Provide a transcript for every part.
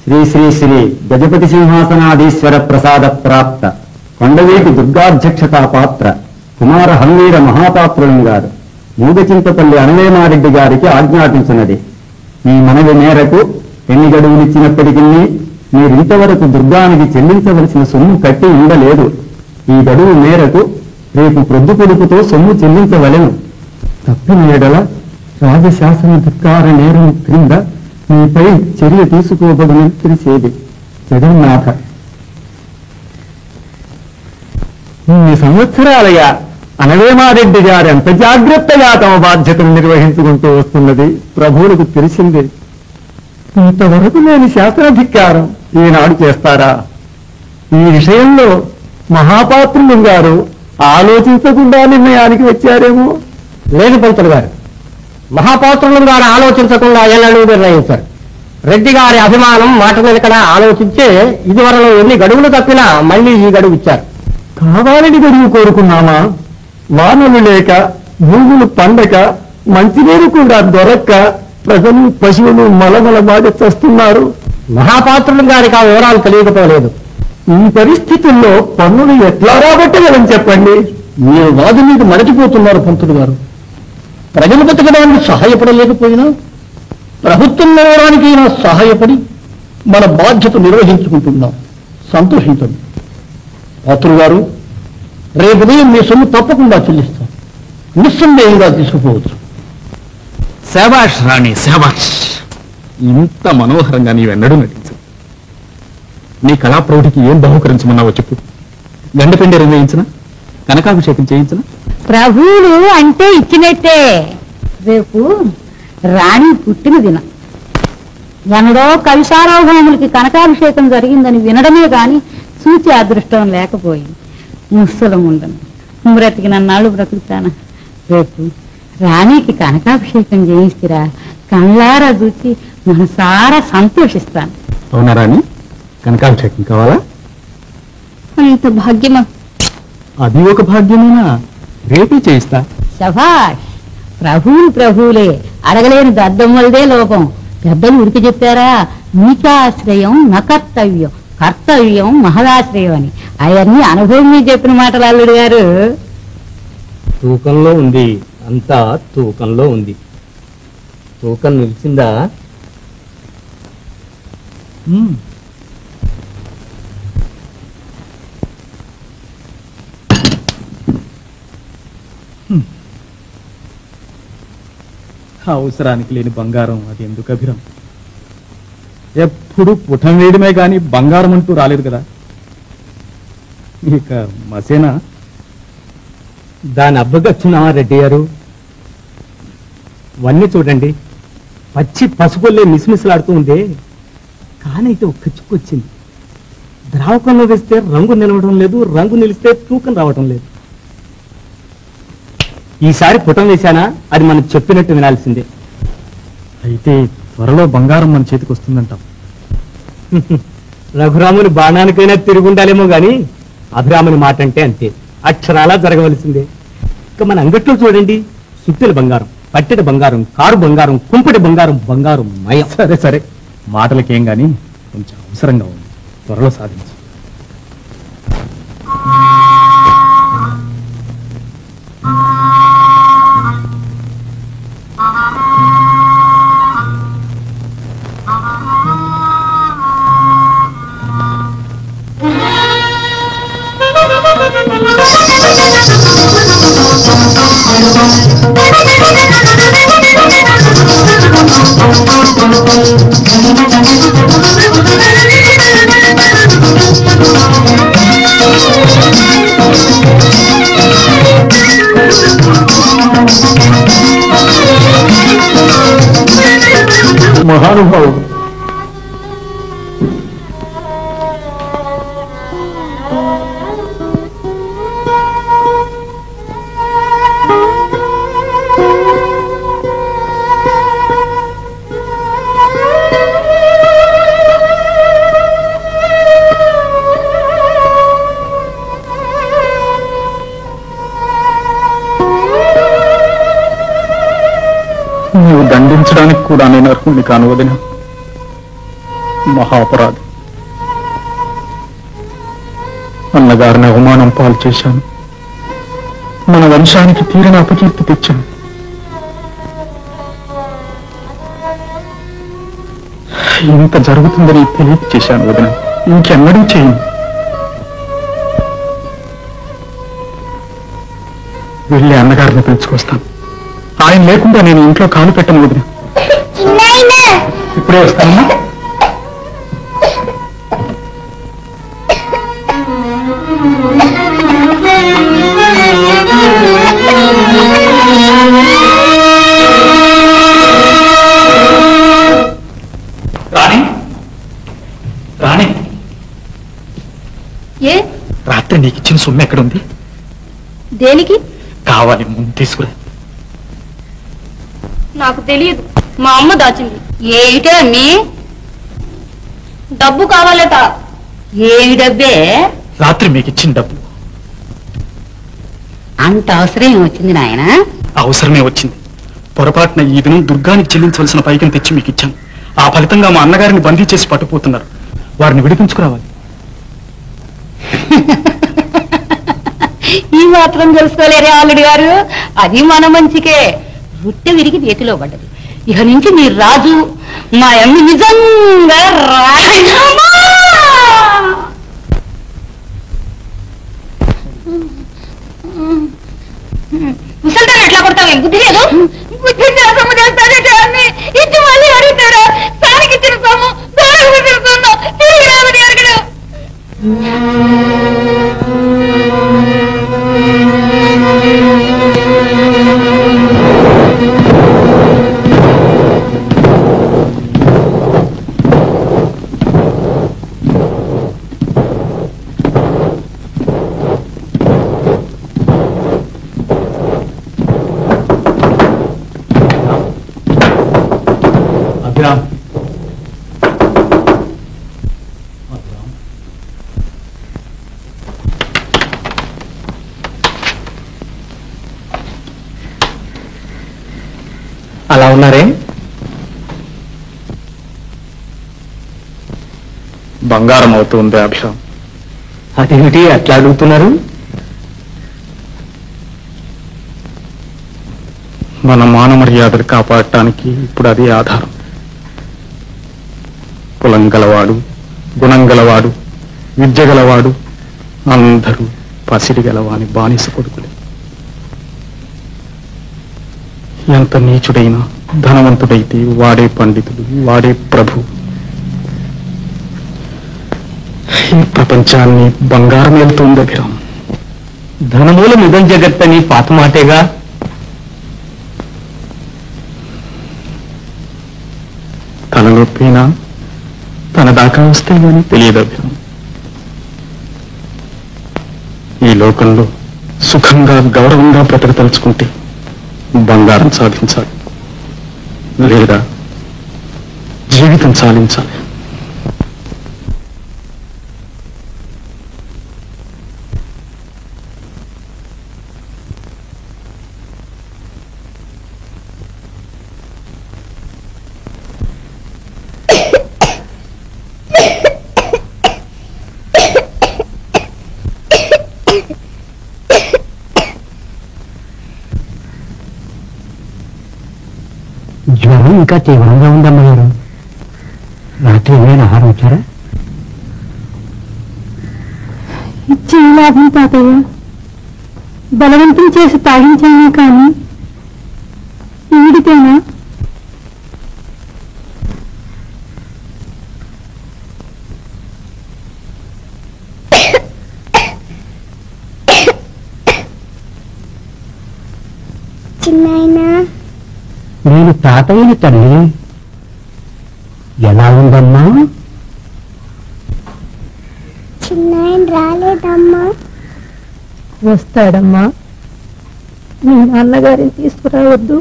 శ్రీ శ్రీ శ్రీ గజపతి సింహాసనాధీశ్వర ప్రసాద ప్రాప్త కొండవీటి దుర్గాధ్యక్షతా పాత్ర కుమార హంవీర మహాపాత్రులం గారు మూగచింతపల్లి అనవేమారెడ్డి గారికి ఆజ్ఞాపించినది. ఈ మనవి మేరకు ఎన్ని గడువులిచ్చినప్పటికీ మీరింతవరకు దుర్గానికి చెల్లించవలసిన సొమ్ము కట్టి ఉండలేదు. ఈ గడువు మేరకు రేపు ప్రొద్దు పొదుపుతో సొమ్ము చెల్లించవలెను. తప్పిన ఎడల రాజశాసన ధిక్కార నేరం క్రింద మీపై చర్య తీసుకోబడునని తెలిసేది. జగన్నాథ. ఇన్ని సంవత్సరాలుగా అనవేమారెడ్డి గారు ఎంత జాగ్రత్తగా తమ బాధ్యతను నిర్వహించుకుంటూ వస్తున్నది ప్రభువులకు తెలిసిందే. ఇంతవరకు లేని శాసనాధికారం ఈనాడు చేస్తారా? ఈ విషయంలో మహాపాత్రులు గారు ఆలోచించకుండా నిర్ణయానికి వచ్చారేమో. లేదు పంతులు గారు, మహాపాత్రులు గారు ఆలోచించకుండా ఎన్నడూ నిర్ణయించారు. రెడ్డి గారి అభిమానం మాట వెనుకడ ఆలోచించే ఇదివరలో ఎన్ని గడువులు తప్పినా మళ్ళీ ఈ గడువు ఇచ్చారు. కావాలని గడువు కోరుకున్నామా? వానలు లేక, భూములు పండక, మంచినీరు కూడా దొరక్క ప్రజలు పశువులు మలమల బాగా చస్తున్నారు. మహాపాత్రులు గారికి ఆ వివరాలు తెలియకపోలేదు. ఈ పరిస్థితుల్లో పన్నులు ఎట్లా రాబట్టగలని చెప్పండి. మీరు వాది మీద మరచిపోతున్నారు పంతులు గారు. ప్రజలు బతకడానికి సహాయపడలేకపోయినా ప్రభుత్వం నిలవడానికి సహాయపడి మన బాధ్యత నిర్వహించుకుంటున్నాం. సంతోషించండి. పాత్రులు గారు, రేపు ఉదయం మీ సొమ్ము తప్పకుండా చెల్లిస్తాం. నిస్సందేహంగా తీసుకుపోవచ్చు. శభాష్ రాణి, శభాష్. ఇంత మనోహరంగా నీవెన్నడూ నటించు. నీ కళాప్రౌఢికి ఏం బహుకరించమన్నావో చెప్పు. గండపిండి నిర్ణయించిన, కనకాభిషేకం చేయించిన. ప్రభువులు అంటే ఇచ్చినట్టే. రేపు రాణి పుట్టిన దినం. ఎన్నడో కవిసారాభౌములకి కనకాభిషేకం జరిగిందని వినడమే గాని చూచి అదృష్టం లేకపోయింది. ముసలం ఉండను, బ్రతికినన్నాళ్ళు బ్రతుకుతాను. రేపు రాణికి కనకాభిషేకం చేయిస్తురా, కళ్ళారా చూచి మనసారా సంతోషిస్తాను. అవునా రాణి? కనకాభిషేకం కావాలా? అంత భాగ్యమా? అది ఒక భాగ్యమేనా? రేపే చేయిస్తా. శభాష్. ప్రభువులే, అడగలేని దద్దమ్మలదే లోపం. పెద్దలు ఉరికి చెప్పారా, నీచాశ్రయం నకర్తవ్యం, కర్తవ్యం మహదాశ్రయం అని. అవన్నీ అనుభవం మీద చెప్పిన మాటలు అల్లుడు గారు. తూకంలో ఉంది, అంతా తూకంలో ఉంది. తూకం నిలిచిందా? అవసరానికి లేని బంగారం అది ఎందుకు అభిరం? ఎప్పుడు పుటం వేయడమే గాని బంగారం అంటూ రాలేదు కదా. ఇక మసేనా? దాని అబ్బగచ్చున్నావా రెడ్డి గారు? వన్నీ చూడండి, పచ్చి పసుపుల్లే మిసిమిసలాడుతూ ఉందే. కానైతే ఒక్క చుక్కు వచ్చింది. ద్రావకంలో వేస్తే రంగు నిలవడం లేదు, రంగు నిలిస్తే తూకం రావటం లేదు. ఈసారి పుటం వేశానా, అది మనం చెప్పినట్టు వినాల్సిందే. అయితే త్వరలో బంగారం మన చేతికి వస్తుందంటాం. రఘురాముని బాణానికైనా తిరుగుండాలేమో గాని అభిరాముని మాట అంటే అంతే, అక్షరాలా జరగవలసిందే. ఇక మన అంగట్లో చూడండి, సుత్తెల బంగారం, పట్టెడ బంగారం, కారు బంగారం, కుంపటి బంగారం, బంగారం మయం. సరే సరే, మాటలకేం గాని కొంచెం అవసరంగా ఉంది. త్వరలో సాధించు. మహానుభావుడు, నీవు దండించడానికి కూడా నేను అర్హుణ్ణి కాను వదిన. మహాపరాధి. అన్నగారిని అవమానం పాలు చేశాను. మన వంశానికి తీరని అపకీర్తి తెచ్చాను. ఇంత జరుగుతుందని తెలియచేశాను వదిన. ఇంకెన్నడూ చేయను. వెళ్ళి అన్నగారిని పిలుచుకొస్తాను. ఆయన లేకుండా నేను ఇంట్లో కాలు పెట్టను వదిన. ఇప్పుడే వస్తానమ్మా. రాణి, రాణి, ఏ రాత్రి నీకు ఇచ్చిన సొమ్ము ఎక్కడుంది? దేనికి? కావాలి, ముందు తీసుకురా. నాకు తెలియదు, మా అమ్మ దాచింది. ఏమిటే అమ్మి? డబ్బు కావాలట. ఏమి డబ్బే? రాత్రి మీకు ఇచ్చిన డబ్బు. అంత అవసరం ఏమొచ్చింది నాయన? అవసరమే వచ్చింది. పొరపాటున ఈ దినం దుర్గానికి చెల్లించవలసిన పైకం తెచ్చి మీకు ఇచ్చాను. ఆ ఫలితంగా మా అన్నగారిని బందీ చేసి పట్టుకుపోతున్నారు. వారిని విడిపించుకురావాలి. ఈ మాత్రం తెలుసుకోలేరే అల్లుడి గారు. అది మన మంచికే. రొట్టె విరిగి చేతిలో పడ్డది. ఇక నుంచి మీరు రాజు. మా అమ్మి నిజంగా రాజమ్మా. ముసల్తాను ఎట్లా కొడతావు? బుద్ధి లేదు. బుద్ధి సొమ్ము చేస్తానంటే అమ్మి ఇచ్చి మళ్ళీ అడుగుతాడు. సారికి ఇచ్చిన సొమ్ము దానికి తిరుగుతున్నావు. తిరిగి రామని అడగడు. అభిరామ్, అలా ఉన్నారే? బంగారం అవుతుంది అభిరామ్. అదేమిటి అట్లా అడుగుతున్నారు? మన మాన మర్యాదలు కాపాడటానికి ఇప్పుడు అదే ఆధారం. కులం గలవాడు, గుణం గలవాడు, విద్య గలవాడు అందరూ పసిడి గలవాని బానిస కొడుకులే. ఎంత నీచుడైనా ధనవంతుడైతే వాడే పండితుడు, వాడే ప్రభు. ఈ ప్రపంచాన్ని బంగారం వెళ్తుంది అభిరామ్. ధనమూల నిజం జగత్తని పాత మాటేగా. తన నొప్పినా తన దాకా వస్తే గానీ తెలియదు అభిరామ్. ఈ లోకంలో సుఖంగా గౌరవంగా బ్రతకదలుచుకుంటే బంగారం సాధించాలి, లేదా జీవితం సాధించాలి. జ్వరం ఇంకా తీవ్రంగా ఉందమ్మగారు. రాత్రి ఏమైనా ఆహారం వచ్చారా? ఇచ్చే లాభం తాతయ్య. బలవంతం చేసి తాగించాను కానీ ఈడితేనా? చిన్నాయనా, నేను తాతయ్యని తల్లి. ఎలా ఉందమ్మా? చిన్నాయన రాలేదమ్మా. వస్తాడమ్మా. మీ నాన్నగారిని తీసుకురావద్దు.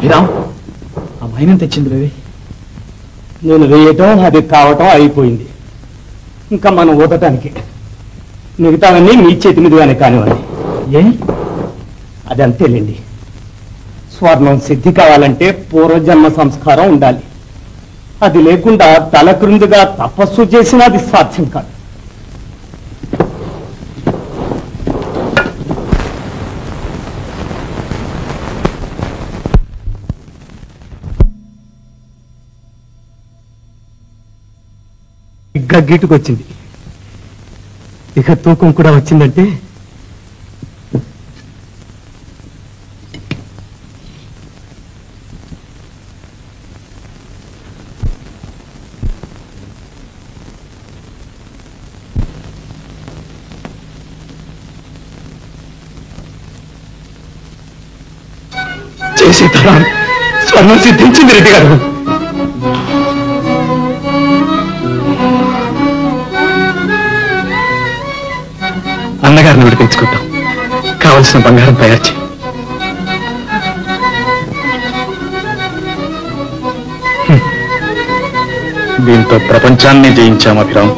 అభిరామ్ ఆ మైనం తెచ్చింది లేవే. నేను వేయటం అది కావటం అయిపోయింది. ఇంకా మనం ఊదటానికి మిగతావన్నీ మీ చేతి మీదుగానే కానివ్వండి. ఏ అది అంతేలేండి. స్వర్ణం సిద్ధి కావాలంటే పూర్వజన్మ సంస్కారం ఉండాలి. అది లేకుండా తల క్రిందుగా తపస్సు చేసినా అది సాధ్యం కాదు. ఇంకా గీటుకొచ్చింది. ఇక తూకం కూడా వచ్చిందంటే చేసే తరం స్వర్ణం సిద్ధించింది రెడ్డి గారు. అన్నగారిని విడిపించుకుంటాం. కావలసిన బంగారం తయారు చేయి. దీంతో ప్రపంచాన్ని జయించాం అభిరామ్.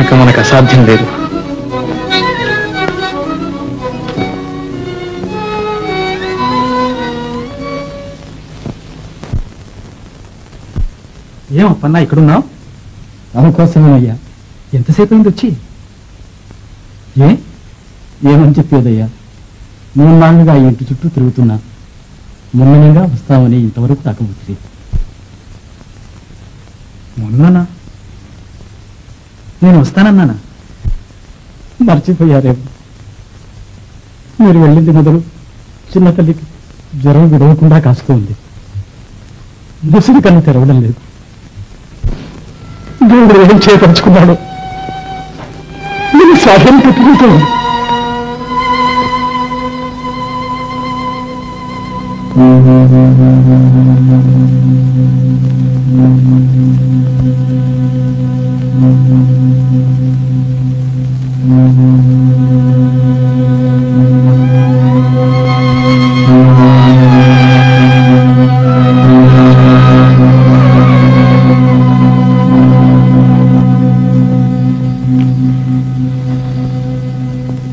ఇక మనకు అసాధ్యం లేదు. ఏం అప్పన్నా ఇక్కడున్నావు? దానికోసమేనయ్యా. ఎంతసేపు అయింది వచ్చి? ఏమని చెప్పేదయ్యా, 3 నాళ్ళుగా ఇంటి చుట్టూ తిరుగుతున్నా. మొన్ననేగా వస్తామని ఇంతవరకు తాకబుచ్చి. మొన్ననా? నేను వస్తానన్నానా? మర్చిపోయారేమో. మీరు వెళ్ళింది మొదలు చిన్న తల్లికి జ్వరం విడవకుండా కాస్తుంది. ముసుగు కన్ను తెరవడం లేదు. దేవుడు ఏం చేయదలుచుకున్నాడు నేను సాధ్యం పెట్టుకుంటాను.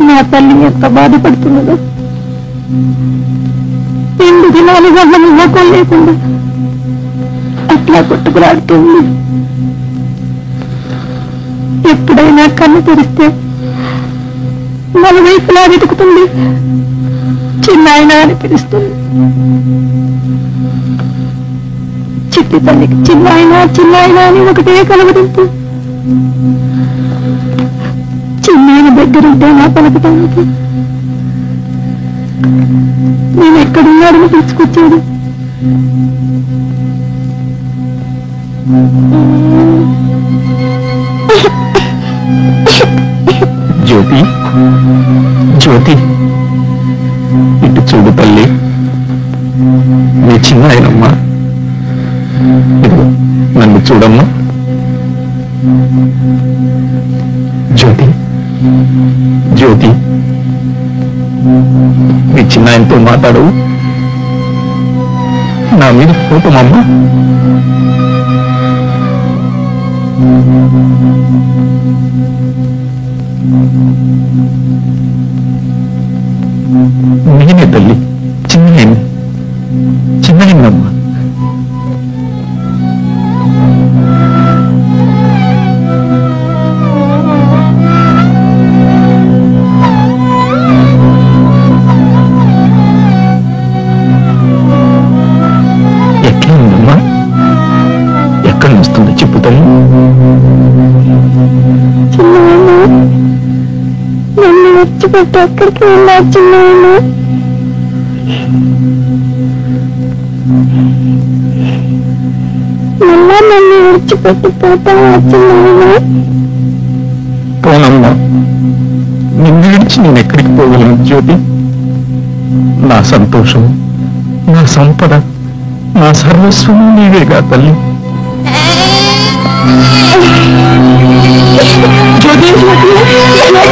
నా తల్లి ఎంత బాధపడుతున్నదో. 2 దినాలుగా మనం ముఖం లేకుండా అట్లా కొట్టుకులాడుతుంది. ఎప్పుడైనా కన్ను తెరిస్తే మన వైపులా వెతుకుతుంది. చిన్నాయన అని పిలుస్తుంది. చిట్టి తల్లికి చిన్నాయన చిన్నాయన అని ఒకటే కలవరింపు. చిన్నాయన దగ్గరుంటే నా పలకటానికి నేను ఎక్కడున్నాడని తీసుకొచ్చాడు. జ్యోతి, జ్యోతి, ఇటు చూడు తల్లి. నీ చిన్న ఆయనమ్మా. నన్ను చూడమ్మా. జ్యోతి, జ్యోతి, మీ చిన్న ఆయనతో మాట్లాడవు. నా మీద కోపమమ్మా. నేనే తల్లి, చిన్న చిన్నమ్మా. ఎట్లా ఉందమ్మా? ఎక్కడ వస్తుంది చెప్పు తల్లి. నన్ను విడిచిపెట్టి ఎక్కడికి వెళ్ళా చిన్నాయన? మళ్ళా నన్ను విడిచిపెట్టి పోతావా చిన్నాయన? పోనమ్మా, నిన్ను విడిచి నేను ఎక్కడికి పోగలను జ్యోతి. నా సంతోషం, నా సంపద, నా సర్వస్వం నీవేగా తల్లి. జ్యోతి, జ్యోతి, జ్యోతి, జ్యోతి.